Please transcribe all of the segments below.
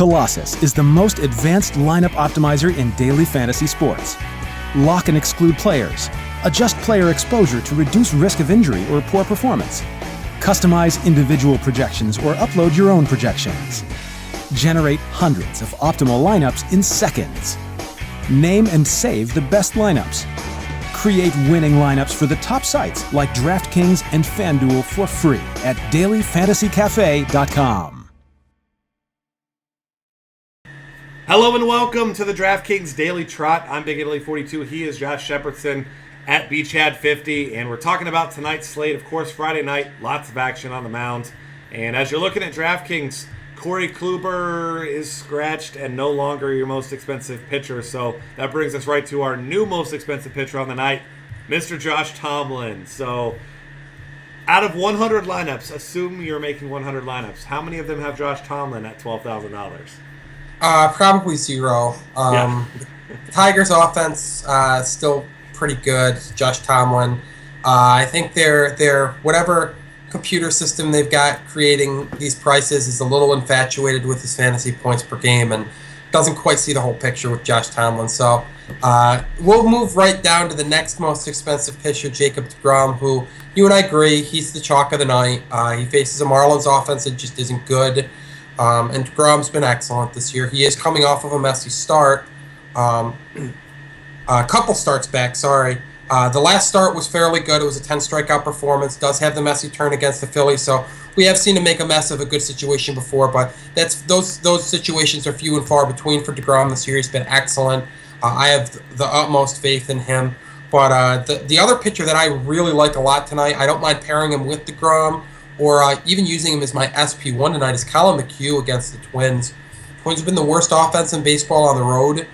Colossus is the most advanced lineup optimizer in daily fantasy sports. Lock and exclude players. Adjust player exposure to reduce risk of injury or poor performance. Customize individual projections or upload your own projections. Generate hundreds of optimal lineups in seconds. Name and save the best lineups. Create winning lineups for the top sites like DraftKings and FanDuel for free at dailyfantasycafe.com. Hello and welcome to the DraftKings Daily Trot. I'm Big Italy 42. He is Josh Shepardson at BChad50, and we're talking about tonight's slate. Of course, Friday night, lots of action on the mound. And as you're looking at DraftKings, Corey Kluber is scratched and no longer your most expensive pitcher. So that brings us right to our new most expensive pitcher on the night, Mr. Josh Tomlin. So out of 100 lineups, assume you're making 100 lineups. How many of them have Josh Tomlin at $12,000? Probably zero. Tigers' offense still pretty good. Josh Tomlin. I think their whatever computer system they've got creating these prices is a little infatuated with his fantasy points per game and doesn't quite see the whole picture with Josh Tomlin. So we'll move right down to the next most expensive pitcher, Jacob deGrom, who you and I agree he's the chalk of the night. He faces a Marlins offense that just isn't good. And deGrom's been excellent this year. He is coming off of a messy start. A couple starts back, sorry. The last start was fairly good. It was a 10-strikeout performance. Does have the messy turn against the Phillies, so we have seen him make a mess of a good situation before, but those situations are few and far between for deGrom this year. He's been excellent. I have the utmost faith in him. But the other pitcher that I really like a lot tonight, I don't mind pairing him with deGrom, or even using him as my SP1 tonight, is Colin McHugh against the Twins. Twins have been the worst offense in baseball on the road.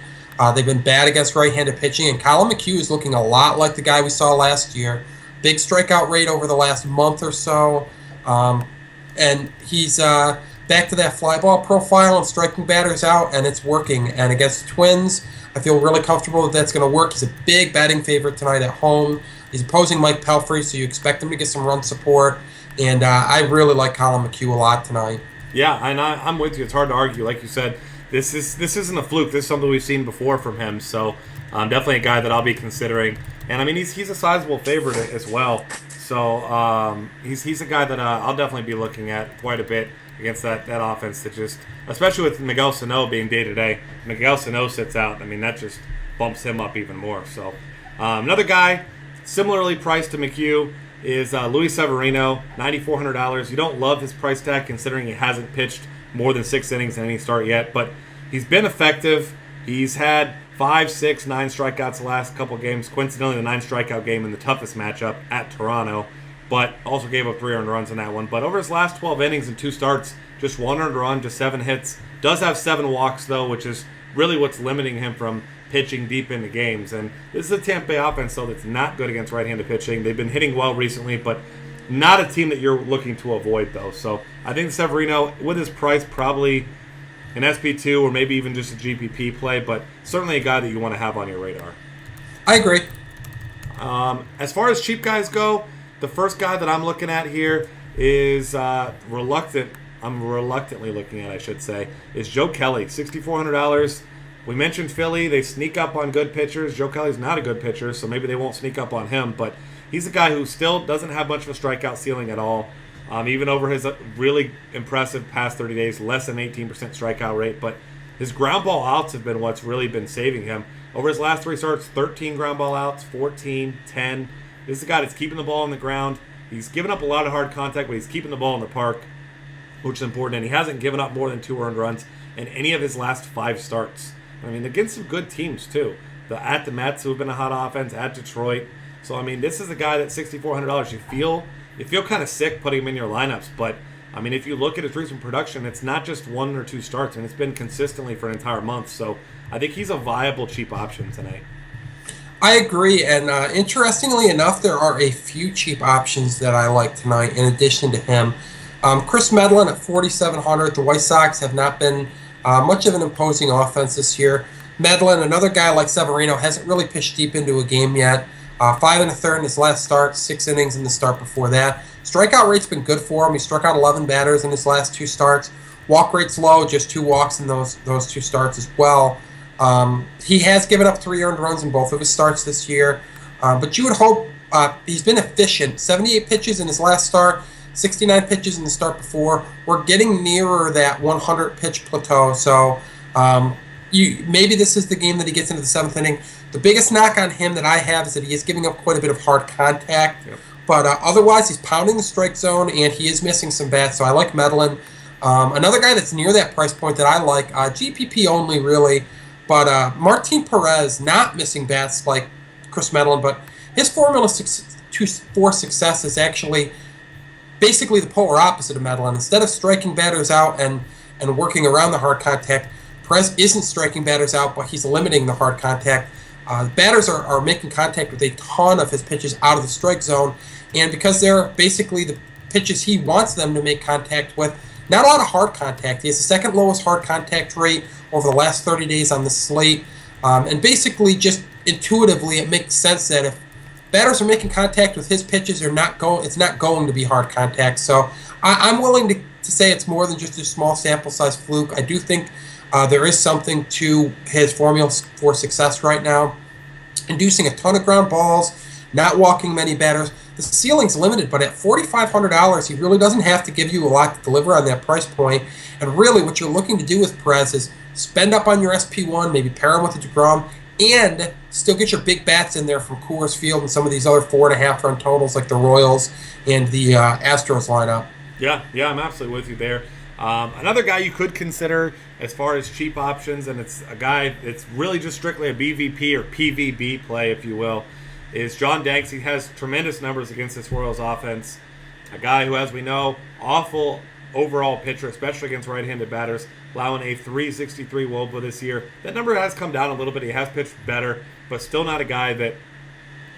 They've been bad against right-handed pitching, and Colin McHugh is looking a lot like the guy we saw last year. Big strikeout rate over the last month or so, and he's back to that fly ball profile and striking batters out, and it's working. And against the Twins, I feel really comfortable that that's going to work. He's a big batting favorite tonight at home. He's opposing Mike Pelfrey, so you expect him to get some run support. And I really like Colin McHugh a lot tonight. Yeah, and I'm with you. It's hard to argue. Like you said, this isn't a fluke. This is something we've seen before from him. So definitely a guy that I'll be considering. And I mean, he's a sizable favorite as well. So he's a guy that I'll definitely be looking at quite a bit against that offense. That just, especially with Miguel Sano being day to day, Miguel Sano sits out. I mean, that just bumps him up even more. So another guy similarly priced to McHugh is Luis Severino, $9,400. You don't love his price tag considering he hasn't pitched more than 6 innings in any start yet, but he's been effective. He's had 5, 6, 9 strikeouts the last couple games. Coincidentally, the 9 strikeout game in the toughest matchup at Toronto, but also gave up 3 earned runs in that one. But over his last 12 innings and 2 starts, just 1 earned run, just 7 hits. Does have 7 walks, though, which is really what's limiting him from pitching deep into games. And this is a Tampa Bay offense, though, that's not good against right-handed pitching. They've been hitting well recently, but not a team that you're looking to avoid, though. So I think Severino, with his price, probably an SP2 or maybe even just a GPP play, but certainly a guy that you want to have on your radar. I agree. As far as cheap guys go, the first guy that I'm looking at here is reluctantly looking at, I should say, is Joe Kelly, $6,400. We mentioned Philly. They sneak up on good pitchers. Joe Kelly's not a good pitcher, so maybe they won't sneak up on him. But he's a guy who still doesn't have much of a strikeout ceiling at all. Even over his really impressive past 30 days, less than 18% strikeout rate. But his ground ball outs have been what's really been saving him. Over his last 3 starts, 13 ground ball outs, 14, 10. This is a guy that's keeping the ball on the ground. He's given up a lot of hard contact, but he's keeping the ball in the park, which is important. And he hasn't given up more than 2 earned runs in any of his last 5 starts. I mean, against some good teams, too. At the Mets, who have been a hot offense, at Detroit. So, I mean, this is a guy that's $6,400. You feel kind of sick putting him in your lineups. But, I mean, if you look at his recent production, it's not just 1 or 2 starts, and it's been consistently for an entire month. So, I think he's a viable, cheap option tonight. I agree, and interestingly enough, there are a few cheap options that I like tonight in addition to him. Chris Medlin at $4,700. The White Sox have not been much of an imposing offense this year. Medlin, another guy like Severino, hasn't really pitched deep into a game yet. 5 1/3 in his last start, 6 innings in the start before that. Strikeout rate's been good for him. He struck out 11 batters in his last 2 starts. Walk rate's low, just 2 walks in those 2 starts as well. He has given up 3 earned runs in both of his starts this year, but you would hope he's been efficient. 78 pitches in his last start, 69 pitches in the start before. We're getting nearer that 100 pitch plateau, so maybe this is the game that he gets into the 7th inning. The biggest knock on him that I have is that he is giving up quite a bit of hard contact, but otherwise he's pounding the strike zone and he is missing some bats, so I like Medellin. Another guy that's near that price point that I like, GPP only really, but Martin Perez, not missing bats like Chris Medellin, but his formula for success is actually basically the polar opposite of Medellin. Instead of striking batters out and working around the hard contact, Perez isn't striking batters out, but he's limiting the hard contact. Batters are making contact with a ton of his pitches out of the strike zone, and because they're basically the pitches he wants them to make contact with, not a lot of hard contact. He has the second lowest hard contact rate over the last 30 days on the slate, and basically just intuitively it makes sense that if batters are making contact with his pitches, it's not going to be hard contact. So I'm willing to say it's more than just a small sample size fluke. I do think there is something to his formula for success right now. Inducing a ton of ground balls, not walking many batters. The ceiling's limited, but at $4,500, he really doesn't have to give you a lot to deliver on that price point. And really what you're looking to do with Perez is spend up on your SP1, maybe pair him with a DeGrom, and still get your big bats in there from Coors Field and some of these other 4.5 run totals like the Royals and the Astros lineup. Yeah, I'm absolutely with you there. Another guy you could consider as far as cheap options, and it's a guy that's really just strictly a BVP or PVB play, if you will, is John Danks. He has tremendous numbers against this Royals offense. A guy who, as we know, awful overall pitcher, especially against right-handed batters, allowing a 363 WOBA this year. That number has come down a little bit. He has pitched better, but still not a guy that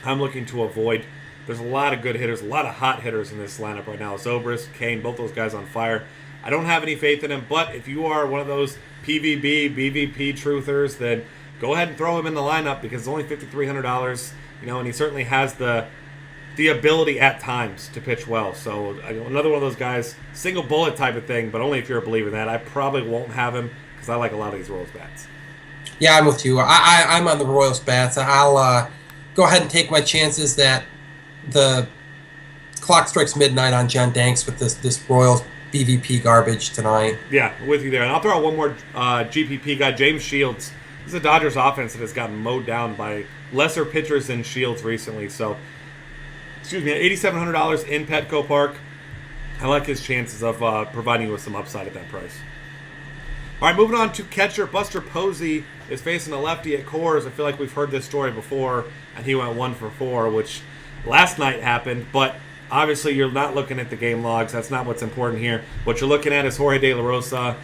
I'm looking to avoid. There's a lot of good hitters, a lot of hot hitters in this lineup right now. Zobrist, Kane, both those guys on fire. I don't have any faith in him, but if you are one of those PVB, BVP truthers, then go ahead and throw him in the lineup because it's only $5,300, and he certainly has the ability at times to pitch well. So another one of those guys, single bullet type of thing, but only if you're a believer in that. I probably won't have him because I like a lot of these Royals bats. Yeah, I'm with you. I'm on the Royals bats. I'll go ahead and take my chances that the clock strikes midnight on John Danks with this Royals BVP garbage tonight. Yeah, with you there. And I'll throw out one more GPP guy, James Shields. This is a Dodgers offense that has gotten mowed down by lesser pitchers than Shields recently. So, $8,700 in Petco Park. I like his chances of providing you with some upside at that price. All right, moving on to catcher. Buster Posey is facing a lefty at Coors. I feel like we've heard this story before, and he went 1 for 4, which last night happened, but obviously you're not looking at the game logs. That's not what's important here. What you're looking at is Jorge De La Rosa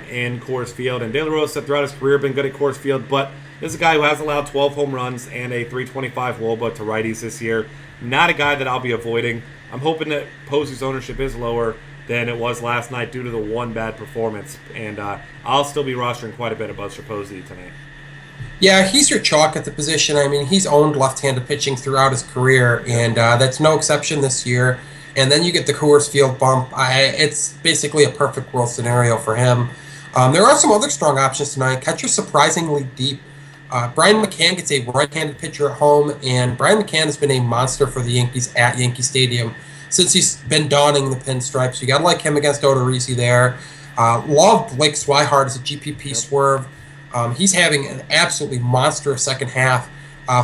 in Coors Field, and De La Rosa throughout his career been good at Coors Field, but this is a guy who has allowed 12 home runs and a 325 WOBA to righties this year. Not a guy that I'll be avoiding. I'm hoping that Posey's ownership is lower than it was last night due to the one bad performance, and I'll still be rostering quite a bit of Buster Posey tonight. Yeah, he's your chalk at the position. I mean, he's owned left-handed pitching throughout his career, and that's no exception this year. And then you get the Coors Field bump. It's basically a perfect world scenario for him. There are some other strong options tonight. Catcher surprisingly deep. Brian McCann gets a right-handed pitcher at home, and Brian McCann has been a monster for the Yankees at Yankee Stadium since he's been donning the pinstripes. You got to like him against Odorizzi there. Love Blake Swihart as a GPP swerve. He's having an absolutely monstrous second half.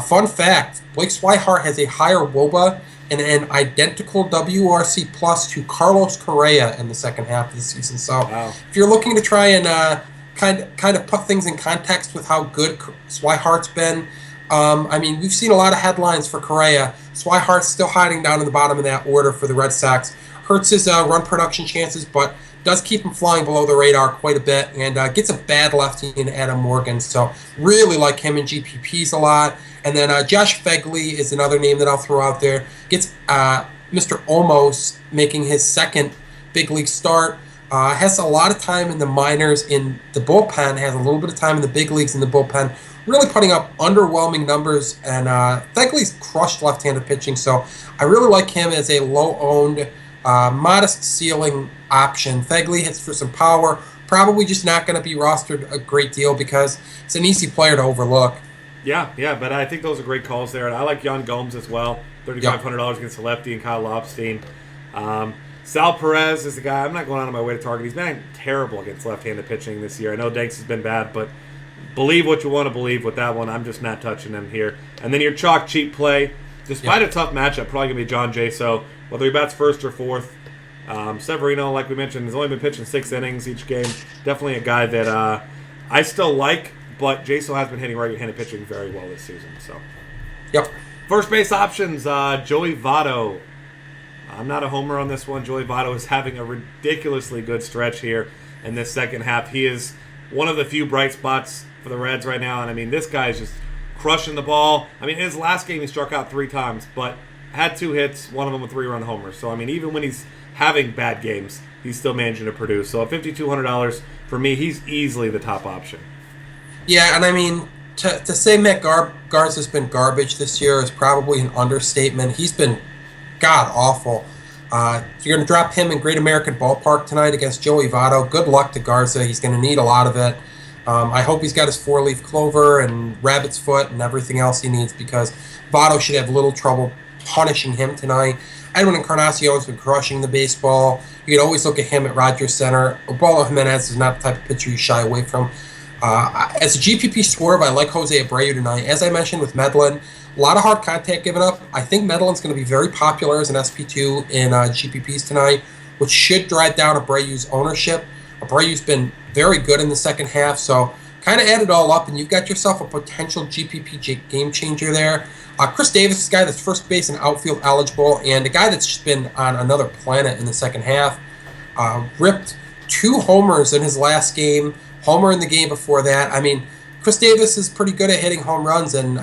Fun fact, Blake Swihart has a higher WOBA and an identical WRC plus to Carlos Correa in the second half of the season. So if you're looking to try and kind of put things in context with how good Swihart's been, I mean, we've seen a lot of headlines for Correa. Swihart's still hiding down in the bottom of that order for the Red Sox. Hurts his run production chances, but does keep him flying below the radar quite a bit, and gets a bad lefty in Adam Morgan. So really like him in GPPs a lot. And then Josh Fegley is another name that I'll throw out there. Gets Mr. Omos making his second big league start. Has a lot of time in the minors in the bullpen, has a little bit of time in the big leagues in the bullpen, really putting up underwhelming numbers, and Fegley's crushed left-handed pitching, so I really like him as a low-owned modest ceiling option. Fegley hits for some power. Probably just not going to be rostered a great deal because it's an easy player to overlook. Yeah, but I think those are great calls there. And I like Jan Gomes as well. $3,500 against the lefty and Kyle Lobstein. Sal Perez is the guy. I'm not going out of my way to target. He's been terrible against left-handed pitching this year. I know Danks has been bad, but believe what you want to believe with that one. I'm just not touching him here. And then your chalk cheap play, despite a tough matchup, probably going to be John Jaso, whether he bats first or fourth. Severino, like we mentioned, has only been pitching 6 innings each game. Definitely a guy that I still like, but Jaso has been hitting right-handed pitching very well this season. So, First base options, Joey Votto. I'm not a homer on this one. Joey Votto is having a ridiculously good stretch here in this second half. He is one of the few bright spots for the Reds right now. And, I mean, this guy is just crushing the ball. I mean, in his last game, he struck out 3 times, but had 2 hits, one of them a 3-run homer. So, I mean, even when he's having bad games, he's still managing to produce. So, at $5,200, for me, he's easily the top option. Yeah, and I mean, to say Matt Garza's been garbage this year is probably an understatement. He's been god-awful. You're going to drop him in Great American Ballpark tonight against Joey Votto. Good luck to Garza. He's going to need a lot of it. I hope he's got his 4-leaf clover and rabbit's foot and everything else he needs because Votto should have little trouble punishing him tonight. Edwin Encarnacion has been crushing the baseball. You can always look at him at Rogers Center. Ubaldo Jimenez is not the type of pitcher you shy away from. As a GPP swerve, I like Jose Abreu tonight. As I mentioned with Medlin, a lot of hard contact given up. I think Medlin's going to be very popular as an SP2 in GPPs tonight, which should drive down Abreu's ownership. Abreu's been very good in the second half, so kind of add it all up, and you've got yourself a potential GPP game changer there. Chris Davis is a guy that's first base and outfield eligible, and a guy that's just been on another planet in the second half. Ripped 2 homers in his last game, homer in the game before that. I mean, Chris Davis is pretty good at hitting home runs, and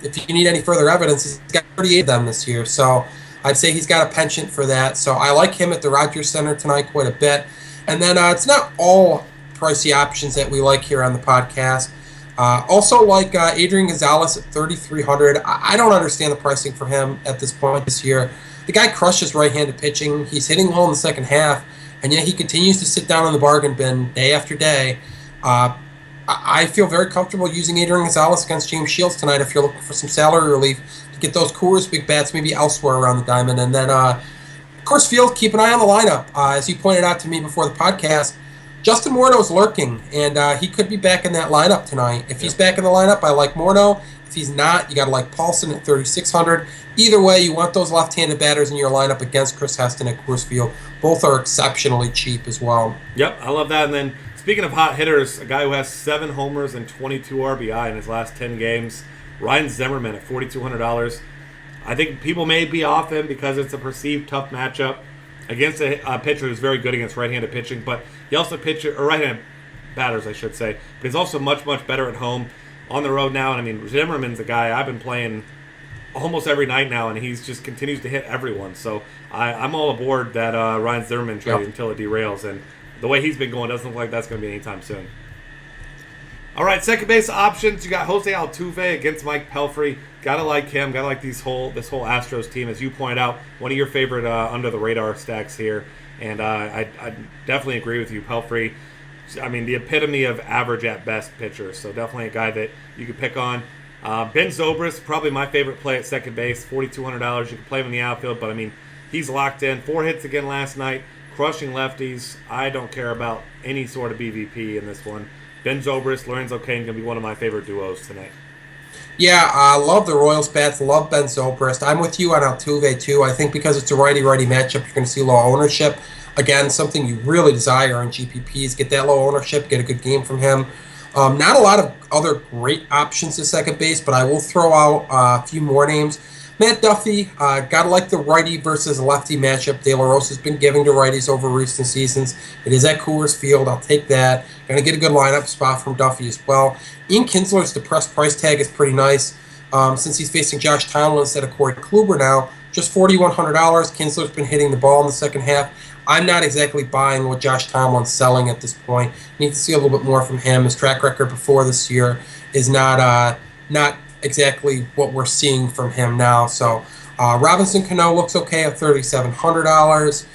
if you need any further evidence, he's got 38 of them this year. So I'd say he's got a penchant for that. So I like him at the Rogers Center tonight quite a bit. And then it's not all pricey options that we like here on the podcast. Also like Adrian Gonzalez at $3,300. I don't understand the pricing for him at this point this year. The guy crushes right-handed pitching. He's hitting well in the second half, and yet he continues to sit down on the bargain bin day after day. I feel very comfortable using Adrian Gonzalez against James Shields tonight if you're looking for some salary relief to get those Coors big bats maybe elsewhere around the diamond. And then, of course, Field, keep an eye on the lineup. As you pointed out to me before the podcast, Justin Morneau's lurking, and he could be back in that lineup tonight. If he's back in the lineup, I like Morneau. If he's not, you got to like Paulson at $3,600. Either way, you want those left-handed batters in your lineup against Chris Heston at Coors Field. Both are exceptionally cheap as well. Yep, I love that. And then speaking of hot hitters, a guy who has 7 homers and 22 RBI in his last 10 games, Ryan Zimmerman at $4,200. I think people may be off him because it's a perceived tough matchup against a pitcher who's very good against right-handed pitching, but he also or right-handed batters, I should say. But he's also much, much better at home on the road now. And I mean, Zimmerman's a guy I've been playing almost every night now, and he's just continues to hit everyone. So I'm all aboard that Ryan Zimmerman trade until it derails. And the way he's been going doesn't look like that's going to be anytime soon. All right, second base options. You got Jose Altuve against Mike Pelfrey. Gotta like him. Gotta like this whole Astros team, as you pointed out. One of your favorite under the radar stacks here, and I definitely agree with you. Pelfrey, I mean, the epitome of average at best pitcher. So definitely a guy that you could pick on. Ben Zobrist, probably my favorite play at second base. $4,200. You can play him in the outfield, but I mean, he's locked in. 4 hits again last night. Crushing lefties. I don't care about any sort of BVP in this one. Ben Zobrist, Lorenzo Cain, going to be one of my favorite duos tonight. Yeah, I love the Royals bats. Love Ben Zobrist. I'm with you on Altuve, too. I think because it's a righty-righty matchup, you're going to see low ownership. Again, something you really desire in GPPs. Get that low ownership, get a good game from him. Not a lot of other great options at second base, but I will throw out a few more names. Matt Duffy, gotta like the righty versus lefty matchup De La Rosa's been giving to righties over recent seasons. It is at Coors Field. I'll take that. Gonna get a good lineup spot from Duffy as well. Ian Kinsler's depressed price tag is pretty nice since he's facing Josh Tomlin instead of Corey Kluber now. Just $4,100. Kinsler's been hitting the ball in the second half. I'm not exactly buying what Josh Tomlin's selling at this point. Need to see a little bit more from him. His track record before this year is not exactly what we're seeing from him now. So Robinson Cano looks okay at $3,700.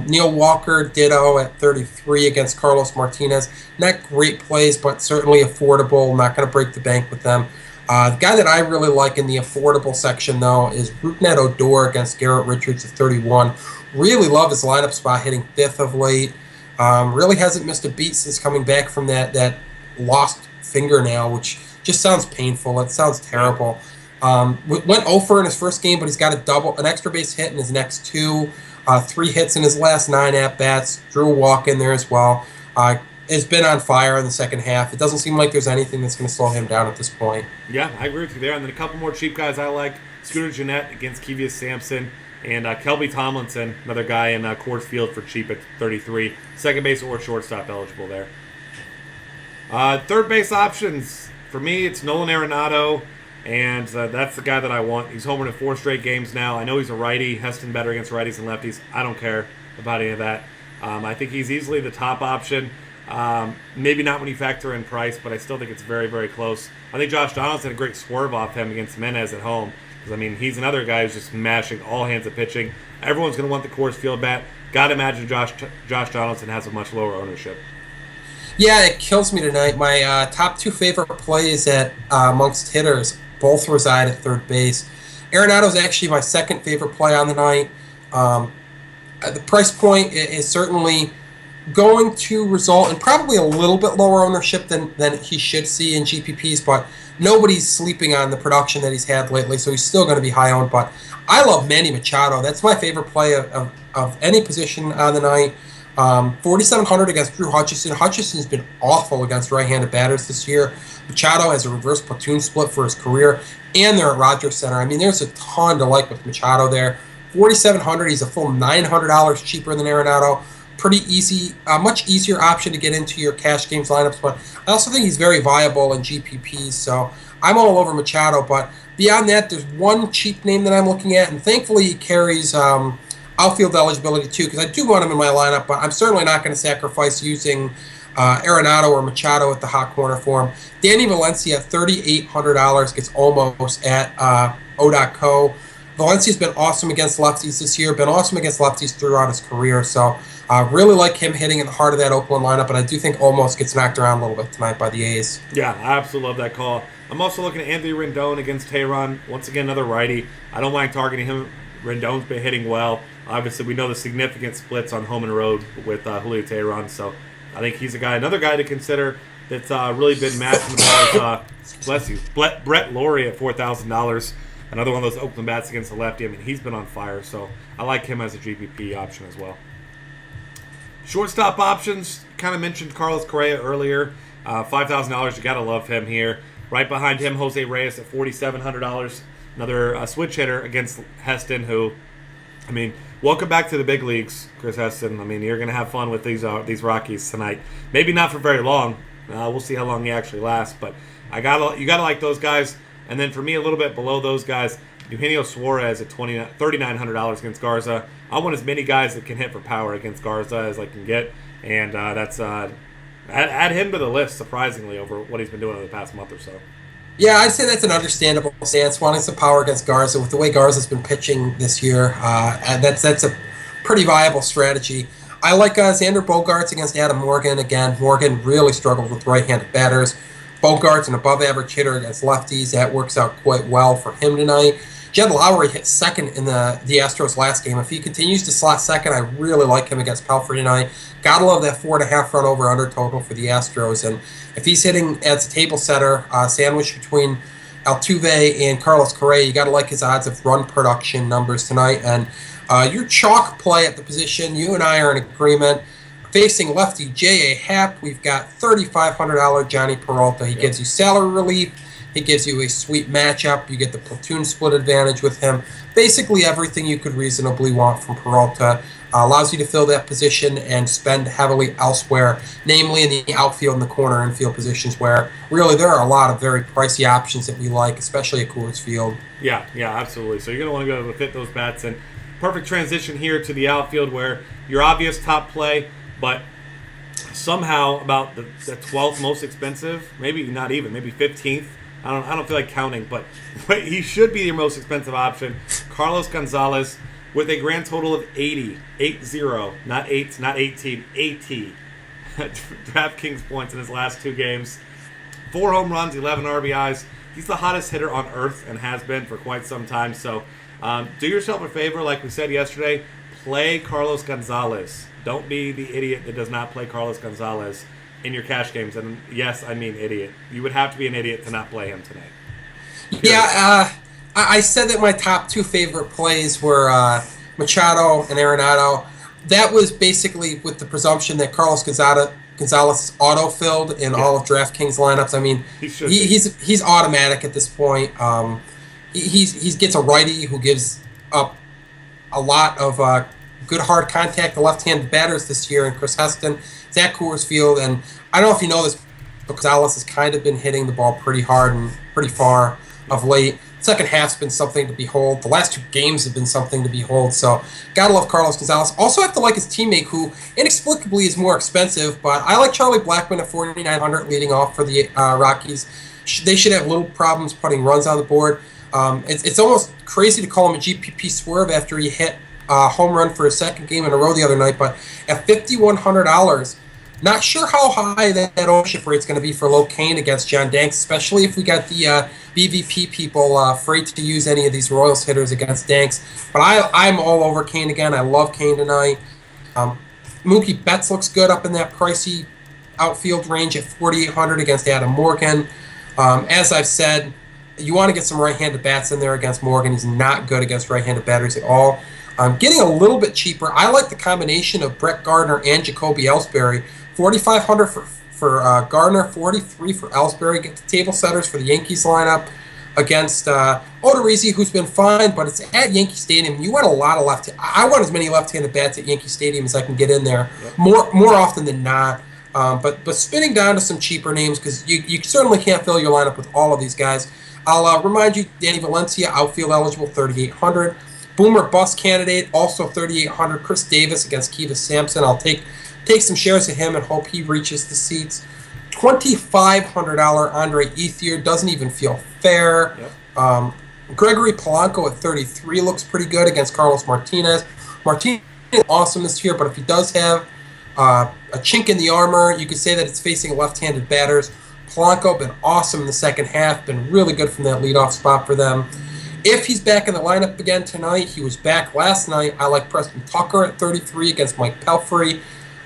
Neil Walker, ditto at 33 against Carlos Martinez. Not great plays, but certainly affordable. Not going to break the bank with them. The guy that I really like in the affordable section, though, is Rougned Odor against Garrett Richards at 31. Really love his lineup spot, hitting 5th of late. Really hasn't missed a beat since coming back from that lost fingernail, which just sounds painful. It sounds terrible. Went 0 for in his first game, but he's got an extra base hit in his next 2. 3 hits in his last 9 at-bats. Drew a walk in there as well. Has been on fire in the second half. It doesn't seem like there's anything that's going to slow him down at this point. Yeah, I agree with you there. And then a couple more cheap guys I like. Scooter Gennett against Kevius Sampson. And Kelby Tomlinson, another guy in Coors Field for cheap at 33. Second base or shortstop eligible there. Third base options. For me, it's Nolan Arenado. And that's the guy that I want. He's homered in 4 straight games now. I know he's a righty. Heston better against righties and lefties. I don't care about any of that. I think he's easily the top option. Maybe not when you factor in price, but I still think it's very, very close. I think Josh Donaldson had a great swerve off him against Menez at home. Because, I mean, he's another guy who's just mashing all hands of pitching. Everyone's going to want the Coors Field bat. Got to imagine Josh Donaldson has a much lower ownership. Yeah, it kills me tonight. My top 2 favorite plays amongst hitters both reside at third base. Arenado's actually my second favorite play on the night. The price point is certainly going to result in probably a little bit lower ownership than he should see in GPPs, but nobody's sleeping on the production that he's had lately, so he's still going to be high owned. But I love Manny Machado. That's my favorite play of any position on the night. 4,700 against Drew Hutchison. Hutchison's been awful against right-handed batters this year. Machado has a reverse platoon split for his career, and they're at Rogers Center. I mean, there's a ton to like with Machado there. 4,700, he's a full $900 cheaper than Arenado. Pretty easy, much easier option to get into your cash games lineups, but I also think he's very viable in GPPs, so I'm all over Machado. But beyond that, there's one cheap name that I'm looking at, and thankfully he carries outfield eligibility too, because I do want him in my lineup, but I'm certainly not going to sacrifice using Arenado or Machado at the hot corner for him. Danny Valencia, $3,800, gets almost at O.co. Valencia's been awesome against lefties this year, been awesome against lefties throughout his career, so really like him hitting in the heart of that Oakland lineup, and I do think almost gets knocked around a little bit tonight by the A's. Yeah, I absolutely love that call. I'm also looking at Anthony Rendon against Tehran. Once again, another righty. I don't mind targeting him. Rendon's been hitting well. Obviously, we know the significant splits on home and road with Julio Tehran, so I think he's another guy to consider that's really been mashing the balls. Bless you. Brett Laurie at $4,000. Another one of those Oakland bats against the lefty. I mean, he's been on fire, so I like him as a GPP option as well. Shortstop options, kind of mentioned Carlos Correa earlier. $5,000, you got to love him here. Right behind him, Jose Reyes at $4,700. Another switch hitter against Heston, who, I mean, welcome back to the big leagues, Chris Heston. I mean, you're going to have fun with these Rockies tonight. Maybe not for very long. We'll see how long he actually lasts, but you got to like those guys. And then for me, a little bit below those guys, Eugenio Suarez at $3,900 against Garza. I want as many guys that can hit for power against Garza as I can get, and that's add him to the list, surprisingly, over what he's been doing over the past month or so. Yeah, I'd say that's an understandable stance, wanting some power against Garza. With the way Garza's been pitching this year, that's a pretty viable strategy. I like Xander Bogaerts against Adam Morgan. Again, Morgan really struggled with right-handed batters. Bogaerts, an above-average hitter against lefties. That works out quite well for him tonight. Jed Lowry hit second in the Astros last game. If he continues to slot second, I really like him against Pelfrey tonight. Gotta love that 4.5 run over-under total for the Astros. And if he's hitting as a table setter, sandwich between Altuve and Carlos Correa, you gotta like his odds of run production numbers tonight. And your chalk play at the position, you and I are in agreement. Facing lefty J.A. Happ, we've got $3,500 Johnny Peralta. He gives you salary relief. He gives you a sweet matchup. You get the platoon split advantage with him. Basically everything you could reasonably want from Peralta. Allows you to fill that position and spend heavily elsewhere, namely in the outfield and the corner infield positions where really there are a lot of very pricey options that we like, especially at Coors Field. Yeah, absolutely. So you're going to want to go able to fit those bats. And perfect transition here to the outfield where your obvious top play, but somehow about the 12th most expensive, maybe not even, maybe 15th I don't feel like counting, but he should be your most expensive option. Carlos Gonzalez with a grand total of 80, not 8, not 18, 80 DraftKings points in his last 2 games. 4 home runs, 11 RBIs. He's the hottest hitter on earth and has been for quite some time. So do yourself a favor, like we said yesterday, play Carlos Gonzalez. Don't be the idiot that does not play Carlos Gonzalez in your cash games. And yes, I mean idiot. You would have to be an idiot to not play him tonight. Period. Yeah, I said that my top 2 favorite plays were Machado and Arenado. That was basically with the presumption that Carlos Gonzalez is auto-filled in all of DraftKings lineups. I mean, he's automatic at this point. He gets a righty who gives up a lot of good hard contact to left-handed batters this year in Chris Heston. It's at Coors Field, and I don't know if you know this, but Gonzalez has kind of been hitting the ball pretty hard and pretty far of late. Second half's been something to behold. The last 2 games have been something to behold. So, gotta love Carlos Gonzalez. Also have to like his teammate, who inexplicably is more expensive, but I like Charlie Blackmon at 4,900 leading off for the Rockies. They should have little problems putting runs on the board. It's almost crazy to call him a GPP swerve after he hit a home run for his 2nd game in a row the other night, but at $5,100, not sure how high that ownership rate's going to be for Low Kane against John Danks, especially if we got the BVP people afraid to use any of these Royals hitters against Danks. But I'm all over Kane again. I love Kane tonight. Mookie Betts looks good up in that pricey outfield range at 4,800 against Adam Morgan. As I've said, you want to get some right-handed bats in there against Morgan. He's not good against right-handed batters at all. Getting a little bit cheaper, I like the combination of Brett Gardner and Jacoby Ellsbury. 4,500 for Gardner, 43 for Ellsbury. Get the table setters for the Yankees lineup against Odorizzi, who's been fine, but it's at Yankee Stadium. You want a lot of I want as many left-handed bats at Yankee Stadium as I can get in there, more often than not. But spinning down to some cheaper names, because you certainly can't fill your lineup with all of these guys. I'll remind you, Danny Valencia, outfield eligible, 3,800. Boomer bust candidate, also 3,800. Chris Davis against Kivas Sampson. I'll take some shares of him and hope he reaches the seats. $2,500 Andre Ethier doesn't even feel fair. Yep. Gregory Polanco at 33 looks pretty good against Carlos Martinez. Martinez is awesome this year, but if he does have a chink in the armor, you could say that it's facing left-handed batters. Polanco been awesome in the second half, been really good from that leadoff spot for them. If he's back in the lineup again tonight, he was back last night. I like Preston Tucker at 33 against Mike Pelfrey.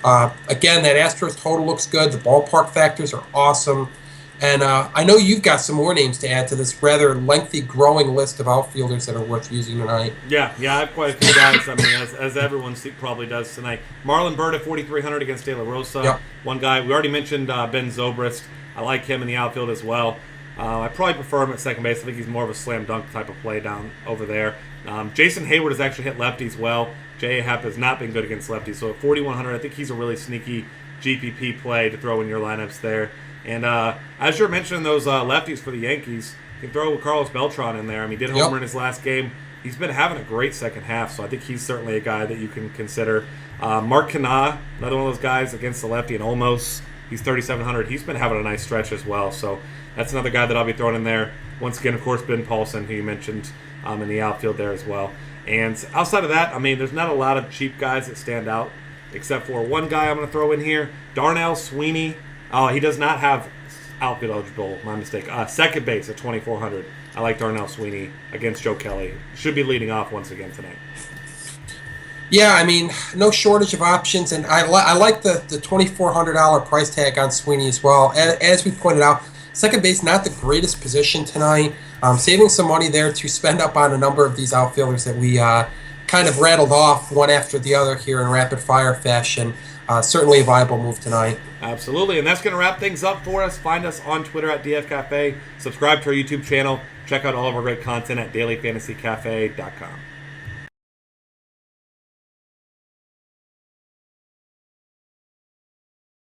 Again, that Astros total looks good. The ballpark factors are awesome. And I know you've got some more names to add to this rather lengthy, growing list of outfielders that are worth using tonight. Yeah, I have quite a few guys. I mean, as everyone probably does tonight. Marlon Byrd at 4,300 against De La Rosa. Yep. One guy, we already mentioned Ben Zobrist. I like him in the outfield as well. I probably prefer him at second base. I think he's more of a slam dunk type of play down over there. Jason Hayward has actually hit lefties well. J.A. Happ has not been good against lefties. So at 4,100, I think he's a really sneaky GPP play to throw in your lineups there. And as you're mentioning those lefties for the Yankees, you can throw Carlos Beltran in there. I mean, he did homer in his last game. He's been having a great second half, so I think he's certainly a guy that you can consider. Mark Canha, another one of those guys against the lefty, and almost he's 3,700. He's been having a nice stretch as well, so that's another guy that I'll be throwing in there. Once again, of course, Ben Paulson, who you mentioned in the outfield there as well. And outside of that, I mean, there's not a lot of cheap guys that stand out, except for one guy I'm going to throw in here, Darnell Sweeney. Oh, he does not have outfield eligible, my mistake. Second base at 2,400. I like Darnell Sweeney against Joe Kelly. Should be leading off once again tonight. Yeah, I mean, no shortage of options, and I like the $2,400 price tag on Sweeney as well. As we pointed out, second base, not the greatest position tonight. Saving some money there to spend up on a number of these outfielders that we kind of rattled off one after the other here in rapid-fire fashion. Certainly a viable move tonight. Absolutely, and that's going to wrap things up for us. Find us on Twitter at DF Cafe. Subscribe to our YouTube channel. Check out all of our great content at dailyfantasycafe.com.